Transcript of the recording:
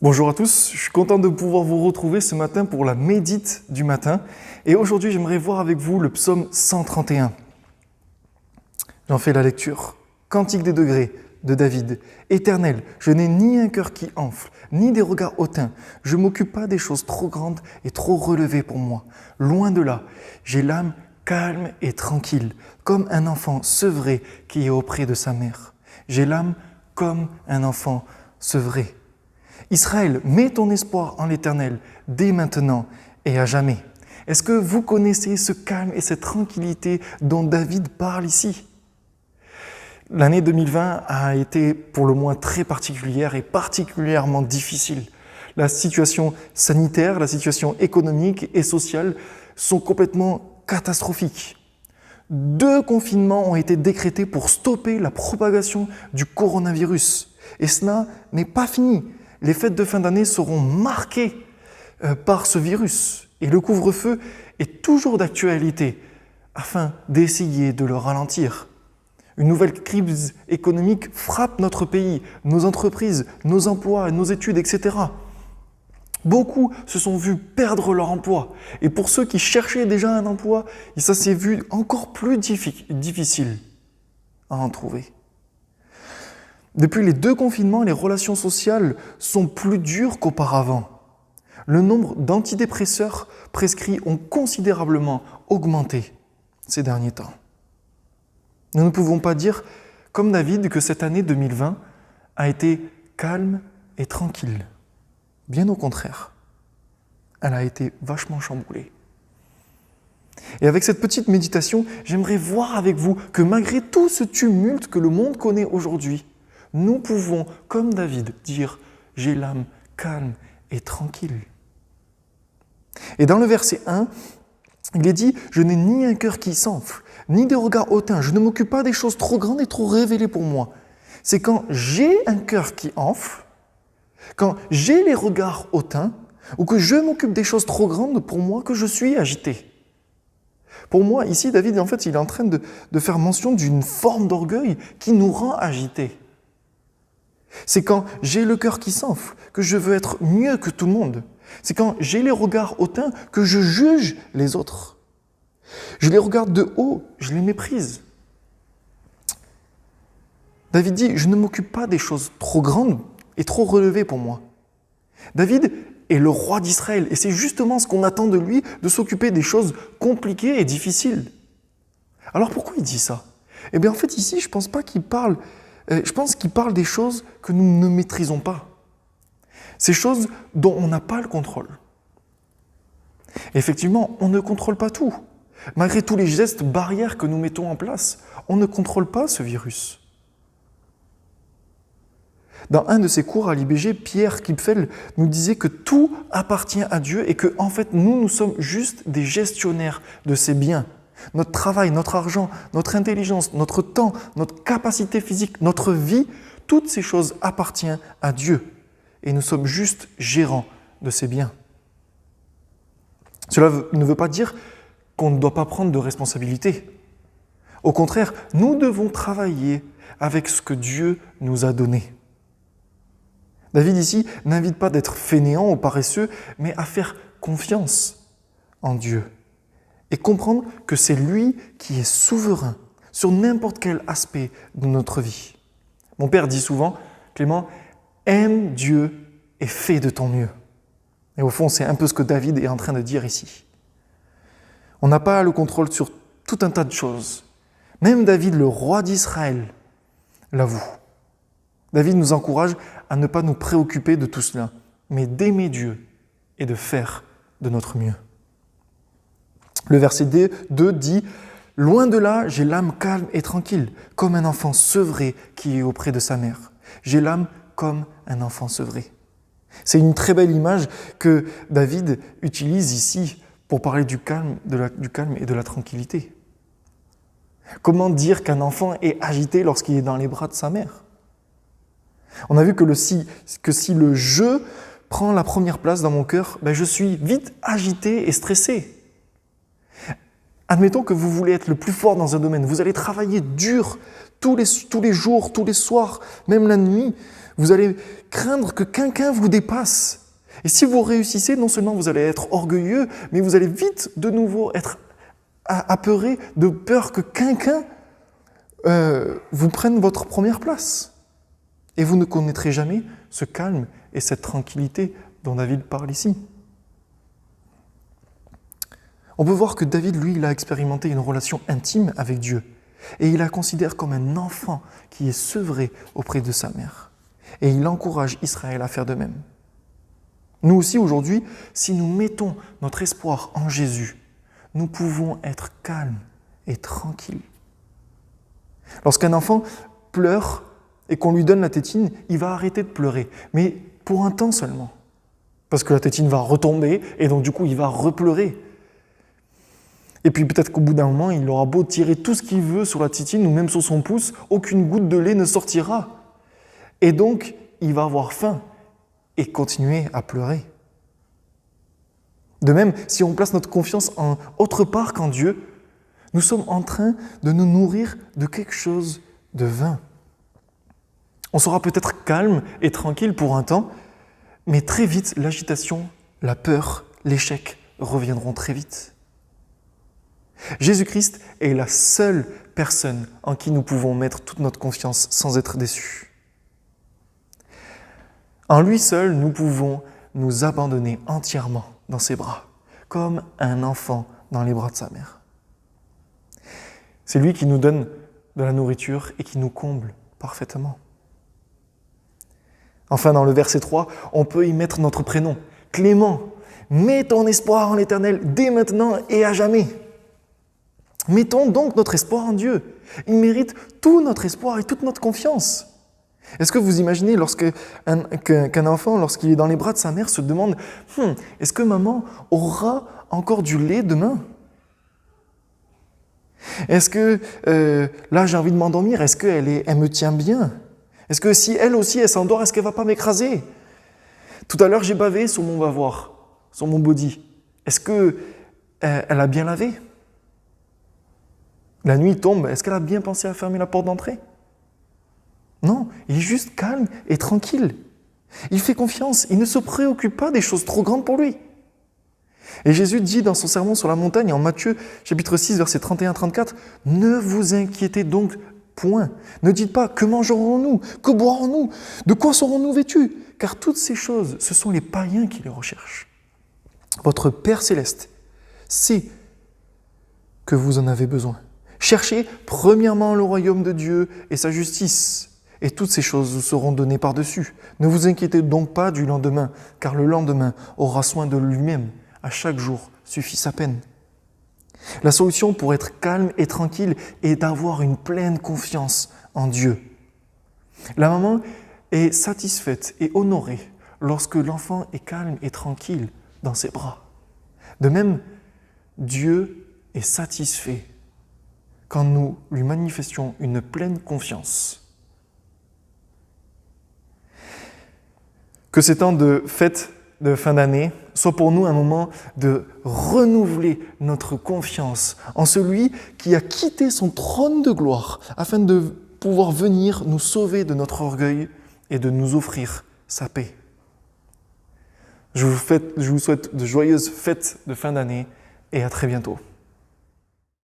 Bonjour à tous, je suis content de pouvoir vous retrouver ce matin pour la médite du matin. Et aujourd'hui, j'aimerais voir avec vous le psaume 131. J'en fais la lecture. Cantique des degrés de David. Éternel, je n'ai ni un cœur qui enfle, ni des regards hautains. Je ne m'occupe pas des choses trop grandes et trop relevées pour moi. Loin de là, j'ai l'âme calme et tranquille, comme un enfant sevré qui est auprès de sa mère. J'ai l'âme comme un enfant sevré. Israël, mets ton espoir en l'Éternel, dès maintenant et à jamais. Est-ce que vous connaissez ce calme et cette tranquillité dont David parle ici ? L'année 2020 a été pour le moins très particulière et particulièrement difficile. La situation sanitaire, la situation économique et sociale sont complètement catastrophiques. 2 confinements ont été décrétés pour stopper la propagation du coronavirus. Et cela n'est pas fini. Les fêtes de fin d'année seront marquées par ce virus. Et le couvre-feu est toujours d'actualité afin d'essayer de le ralentir. Une nouvelle crise économique frappe notre pays, nos entreprises, nos emplois, nos études, etc. Beaucoup se sont vus perdre leur emploi. Et pour ceux qui cherchaient déjà un emploi, ça s'est vu encore plus difficile à en trouver. Depuis les 2 confinements, les relations sociales sont plus dures qu'auparavant. Le nombre d'antidépresseurs prescrits ont considérablement augmenté ces derniers temps. Nous ne pouvons pas dire, comme David, que cette année 2020 a été calme et tranquille. Bien au contraire, elle a été vachement chamboulée. Et avec cette petite méditation, j'aimerais voir avec vous que malgré tout ce tumulte que le monde connaît aujourd'hui, nous pouvons, comme David, dire « j'ai l'âme calme et tranquille ». Et dans le verset 1, il est dit « je n'ai ni un cœur qui s'enfle, ni des regards hautains, je ne m'occupe pas des choses trop grandes et trop révélées pour moi ». C'est quand j'ai un cœur qui enfle, quand j'ai les regards hautains, ou que je m'occupe des choses trop grandes pour moi, que je suis agité. Pour moi, ici, David, en fait, il est en train de faire mention d'une forme d'orgueil qui nous rend agités. C'est quand j'ai le cœur qui s'enfle, que je veux être mieux que tout le monde. C'est quand j'ai les regards hautains que je juge les autres. Je les regarde de haut, je les méprise. David dit, je ne m'occupe pas des choses trop grandes et trop relevées pour moi. David est le roi d'Israël et c'est justement ce qu'on attend de lui, de s'occuper des choses compliquées et difficiles. Alors pourquoi il dit ça ? Eh bien en fait ici, je pense qu'il parle des choses que nous ne maîtrisons pas. Ces choses dont on n'a pas le contrôle. Et effectivement, on ne contrôle pas tout. Malgré tous les gestes barrières que nous mettons en place, on ne contrôle pas ce virus. Dans un de ses cours à l'IBG, Pierre Kipfel nous disait que tout appartient à Dieu et que, en fait, nous sommes juste des gestionnaires de ses biens. Notre travail, notre argent, notre intelligence, notre temps, notre capacité physique, notre vie, toutes ces choses appartiennent à Dieu. Et nous sommes juste gérants de ces biens. Cela ne veut pas dire qu'on ne doit pas prendre de responsabilité. Au contraire, nous devons travailler avec ce que Dieu nous a donné. David ici n'invite pas d'être fainéant ou paresseux, mais à faire confiance en Dieu et comprendre que c'est lui qui est souverain sur n'importe quel aspect de notre vie. Mon père dit souvent, Clément, aime Dieu et fais de ton mieux. Et au fond, c'est un peu ce que David est en train de dire ici. On n'a pas le contrôle sur tout un tas de choses. Même David, le roi d'Israël, l'avoue. David nous encourage à ne pas nous préoccuper de tout cela, mais d'aimer Dieu et de faire de notre mieux. Le verset 2 dit « Loin de là, j'ai l'âme calme et tranquille, comme un enfant sevré qui est auprès de sa mère. J'ai l'âme comme un enfant sevré. » C'est une très belle image que David utilise ici pour parler du calme et de la tranquillité. Comment dire qu'un enfant est agité lorsqu'il est dans les bras de sa mère ? On a vu que si le « je » prend la première place dans mon cœur, je suis vite agité et stressé. Admettons que vous voulez être le plus fort dans un domaine, vous allez travailler dur tous les jours, tous les soirs, même la nuit. Vous allez craindre que quelqu'un vous dépasse. Et si vous réussissez, non seulement vous allez être orgueilleux, mais vous allez vite de nouveau être apeuré de peur que quelqu'un vous prenne votre première place. Et vous ne connaîtrez jamais ce calme et cette tranquillité dont David parle ici. On peut voir que David, lui, il a expérimenté une relation intime avec Dieu. Et il la considère comme un enfant qui est sevré auprès de sa mère. Et il encourage Israël à faire de même. Nous aussi, aujourd'hui, si nous mettons notre espoir en Jésus, nous pouvons être calmes et tranquilles. Lorsqu'un enfant pleure et qu'on lui donne la tétine, il va arrêter de pleurer, mais pour un temps seulement. Parce que la tétine va retomber et donc du coup, il va repleurer. Et puis peut-être qu'au bout d'un moment, il aura beau tirer tout ce qu'il veut sur la tétine ou même sur son pouce, aucune goutte de lait ne sortira. Et donc, il va avoir faim et continuer à pleurer. De même, si on place notre confiance en autre part qu'en Dieu, nous sommes en train de nous nourrir de quelque chose de vain. On sera peut-être calme et tranquille pour un temps, mais très vite, l'agitation, la peur, l'échec reviendront très vite. Jésus-Christ est la seule personne en qui nous pouvons mettre toute notre confiance sans être déçus. En lui seul, nous pouvons nous abandonner entièrement dans ses bras, comme un enfant dans les bras de sa mère. C'est lui qui nous donne de la nourriture et qui nous comble parfaitement. Enfin, dans le verset 3, on peut y mettre notre prénom, Clément. Mets ton espoir en l'Éternel dès maintenant et à jamais. Mettons donc notre espoir en Dieu. Il mérite tout notre espoir et toute notre confiance. Est-ce que vous imaginez qu'un enfant, lorsqu'il est dans les bras de sa mère, se demande « Est-ce que maman aura encore du lait demain ? Est-ce que là j'ai envie de m'endormir ? Est-ce qu'elle me tient bien ? Est-ce que si elle aussi elle s'endort, est-ce qu'elle ne va pas m'écraser ? Tout à l'heure j'ai bavé sur mon bavoir, sur mon body. Est-ce qu'elle a bien lavé ? La nuit tombe, est-ce qu'elle a bien pensé à fermer la porte d'entrée ? Non, il est juste calme et tranquille. Il fait confiance, il ne se préoccupe pas des choses trop grandes pour lui. Et Jésus dit dans son sermon sur la montagne, en Matthieu chapitre 6, versets 31-34, « Ne vous inquiétez donc point. Ne dites pas, que mangerons-nous ? Que boirons-nous ? De quoi serons-nous vêtus ? Car toutes ces choses, ce sont les païens qui les recherchent. Votre Père céleste sait que vous en avez besoin. Cherchez premièrement le royaume de Dieu et sa justice, et toutes ces choses vous seront données par-dessus. Ne vous inquiétez donc pas du lendemain, car le lendemain aura soin de lui-même. À chaque jour suffit sa peine. » La solution pour être calme et tranquille est d'avoir une pleine confiance en Dieu. La maman est satisfaite et honorée lorsque l'enfant est calme et tranquille dans ses bras. De même, Dieu est satisfait quand nous lui manifestions une pleine confiance. Que ces temps de fête de fin d'année soit pour nous un moment de renouveler notre confiance en celui qui a quitté son trône de gloire afin de pouvoir venir nous sauver de notre orgueil et de nous offrir sa paix. Je vous souhaite de joyeuses fêtes de fin d'année et à très bientôt.